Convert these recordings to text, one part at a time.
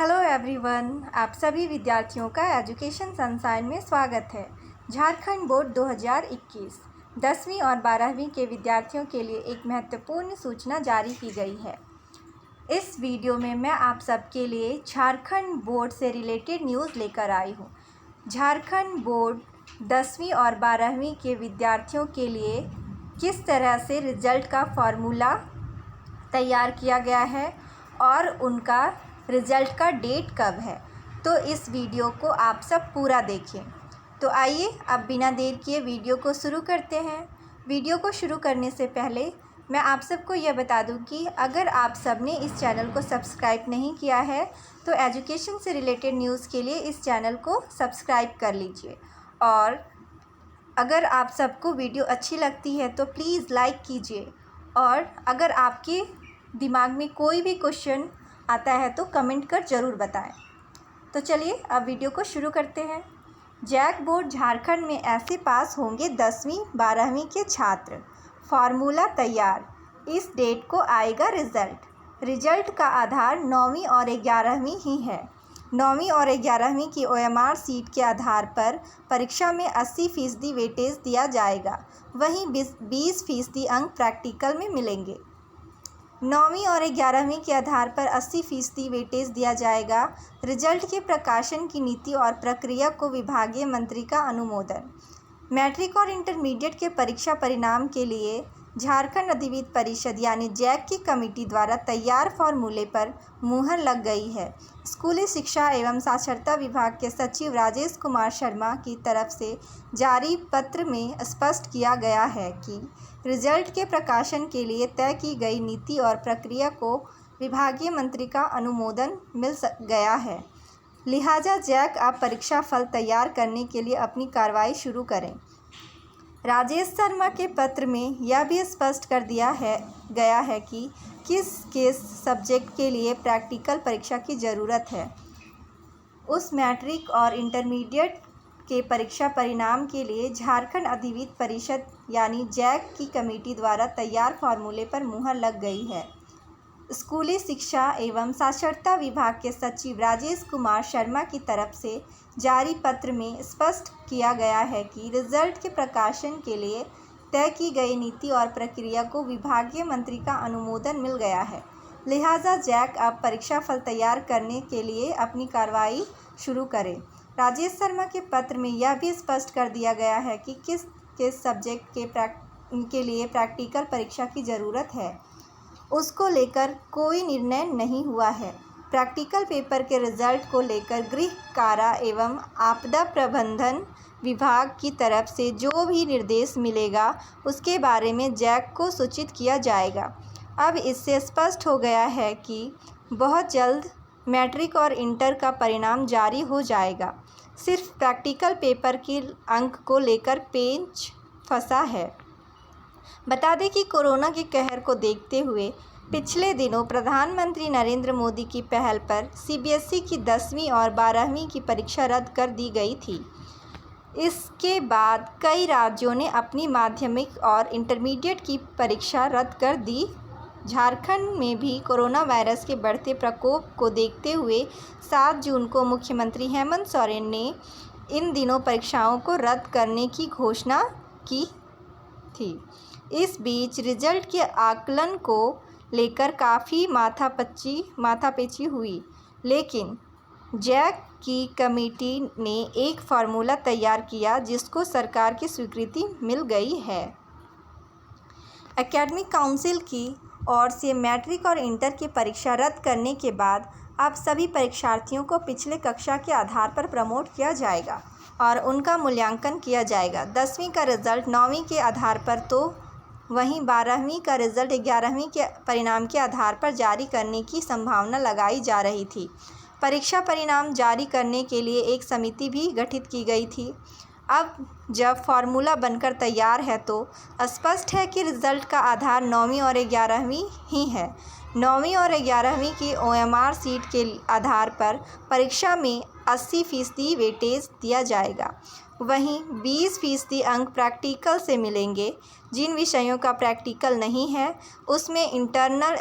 Hello everyone, आप सभी विद्यार्थियों का एजुकेशन सनशाइन में स्वागत है। झारखंड बोर्ड 2021 10वीं और 12वीं के विद्यार्थियों के लिए एक महत्वपूर्ण सूचना जारी की गई है। इस वीडियो में मैं आप सबके लिए झारखंड बोर्ड से रिलेटेड न्यूज़ लेकर आई हूँ। झारखंड बोर्ड 10वीं और 12वीं के विद्यार्थियों के लिए किस तरह से रिजल्ट का फॉर्मूला तैयार किया गया है और उनका रिज़ल्ट का डेट कब है, तो इस वीडियो को आप सब पूरा देखें। तो आइए अब बिना देर किए वीडियो को शुरू करते हैं। वीडियो को शुरू करने से पहले मैं आप सबको यह बता दूं कि अगर आप सब ने इस चैनल को सब्सक्राइब नहीं किया है तो एजुकेशन से रिलेटेड न्यूज़ के लिए इस चैनल को सब्सक्राइब कर लीजिए। और अगर आप सबको वीडियो अच्छी लगती है तो प्लीज़ लाइक कीजिए, और अगर आपके दिमाग में कोई भी क्वेश्चन आता है तो कमेंट कर ज़रूर बताएं। तो चलिए अब वीडियो को शुरू करते हैं। जैक बोर्ड झारखंड में ऐसे पास होंगे 10वीं 12वीं के छात्र। फार्मूला तैयार, इस डेट को आएगा रिज़ल्ट। रिजल्ट का आधार 9वीं और 11वीं ही है। 9वीं और 11वीं की OMR सीट के आधार पर परीक्षा में 80% वेटेज दिया जाएगा, वहीं 20% अंक प्रैक्टिकल में मिलेंगे। 9वीं और 11वीं के आधार पर 80% वेटेज दिया जाएगा। रिजल्ट के प्रकाशन की नीति और प्रक्रिया को विभागीय मंत्री का अनुमोदन। मैट्रिक और इंटरमीडिएट के परीक्षा परिणाम के लिए झारखंड अधिविद्य परिषद यानी जैक की कमेटी द्वारा तैयार फार्मूले पर मुहर लग गई है। स्कूली शिक्षा एवं साक्षरता विभाग के सचिव राजेश कुमार शर्मा की तरफ से जारी पत्र में स्पष्ट किया गया है कि रिजल्ट के प्रकाशन के लिए तय की गई नीति और प्रक्रिया को विभागीय मंत्री का अनुमोदन मिल गया है। लिहाजा जैक अब परीक्षा फल तैयार करने के लिए अपनी कार्रवाई शुरू करें। राजेश शर्मा के पत्र में यह भी स्पष्ट कर दिया गया है कि किस सब्जेक्ट के लिए प्रैक्टिकल परीक्षा की ज़रूरत है। उस मैट्रिक और इंटरमीडिएट के परीक्षा परिणाम के लिए झारखंड अधिविद्य परिषद यानी जैक की कमेटी द्वारा तैयार फार्मूले पर मुहर लग गई है। स्कूली शिक्षा एवं साक्षरता विभाग के सचिव राजेश कुमार शर्मा की तरफ से जारी पत्र में स्पष्ट किया गया है कि रिजल्ट के प्रकाशन के लिए तय की गई नीति और प्रक्रिया को विभागीय मंत्री का अनुमोदन मिल गया है। लिहाजा जैक अब परीक्षा फल तैयार करने के लिए अपनी कार्रवाई शुरू करे। राजेश शर्मा के पत्र में यह भी स्पष्ट कर दिया गया है कि किस सब्जेक्ट के लिए प्रैक्टिकल परीक्षा की ज़रूरत है, उसको लेकर कोई निर्णय नहीं हुआ है। प्रैक्टिकल पेपर के रिजल्ट को लेकर गृह कारा एवं आपदा प्रबंधन विभाग की तरफ से जो भी निर्देश मिलेगा उसके बारे में जैक को सूचित किया जाएगा। अब इससे स्पष्ट हो गया है कि बहुत जल्द मैट्रिक और इंटर का परिणाम जारी हो जाएगा। सिर्फ प्रैक्टिकल पेपर के अंक को लेकर पेच फंसा है। बता दें कि कोरोना के कहर को देखते हुए पिछले दिनों प्रधानमंत्री नरेंद्र मोदी की पहल पर CBSE की 10वीं और 12वीं की परीक्षा रद्द कर दी गई थी। इसके बाद कई राज्यों ने अपनी माध्यमिक और इंटरमीडिएट की परीक्षा रद्द कर दी। झारखंड में भी कोरोना वायरस के बढ़ते प्रकोप को देखते हुए 7 जून को मुख्यमंत्री हेमंत सोरेन ने इन दिनों परीक्षाओं को रद्द करने की घोषणा की थी। इस बीच रिजल्ट के आकलन को लेकर काफ़ी माथापेची हुई, लेकिन जैक की कमेटी ने एक फार्मूला तैयार किया जिसको सरकार की स्वीकृति मिल गई है। एकेडमिक काउंसिल की ओर से मैट्रिक और इंटर की परीक्षा रद्द करने के बाद अब सभी परीक्षार्थियों को पिछले कक्षा के आधार पर प्रमोट किया जाएगा और उनका मूल्यांकन किया जाएगा। 10वीं का रिज़ल्ट 9वीं के आधार पर तो वहीं 12वीं का रिज़ल्ट 11वीं के परिणाम के आधार पर जारी करने की संभावना लगाई जा रही थी। परीक्षा परिणाम जारी करने के लिए एक समिति भी गठित की गई थी। अब जब फार्मूला बनकर तैयार है तो स्पष्ट है कि रिज़ल्ट का आधार 9वीं और 11वीं ही है। 9वीं और 11वीं की OMR सीट के आधार पर परीक्षा में 80% वेटेज दिया जाएगा, वहीं 20% अंक प्रैक्टिकल से मिलेंगे। जिन विषयों का प्रैक्टिकल नहीं है उसमें इंटरनल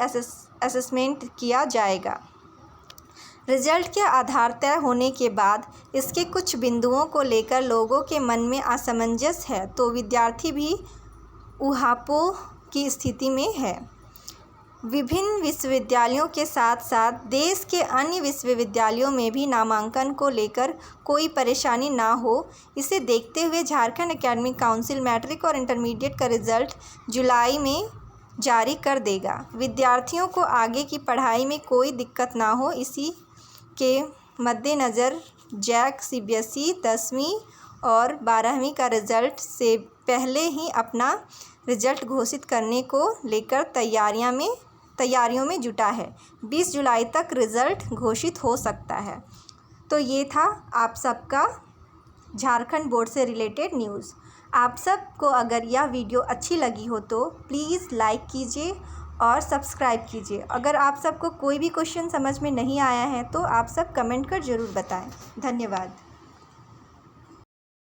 असेसमेंट किया जाएगा। रिजल्ट के आधार तय होने के बाद इसके कुछ बिंदुओं को लेकर लोगों के मन में असमंजस है, तो विद्यार्थी भी ऊहापोह की स्थिति में है। विभिन्न विश्वविद्यालयों के साथ साथ देश के अन्य विश्वविद्यालयों में भी नामांकन को लेकर कोई परेशानी ना हो, इसे देखते हुए झारखंड एकेडमिक काउंसिल मैट्रिक और इंटरमीडिएट का रिजल्ट जुलाई में जारी कर देगा। विद्यार्थियों को आगे की पढ़ाई में कोई दिक्कत ना हो, इसी के मद्देनज़र जैक सीबीएसई 10वीं और 12वीं का रिजल्ट से पहले ही अपना रिजल्ट घोषित करने को लेकर तैयारियों में जुटा है। 20 जुलाई तक रिज़ल्ट घोषित हो सकता है। तो ये था आप सबका झारखंड बोर्ड से रिलेटेड न्यूज़। आप सबको अगर यह वीडियो अच्छी लगी हो तो प्लीज़ लाइक कीजिए और सब्सक्राइब कीजिए। अगर आप सबको कोई भी क्वेश्चन समझ में नहीं आया है तो आप सब कमेंट कर ज़रूर बताएं। धन्यवाद।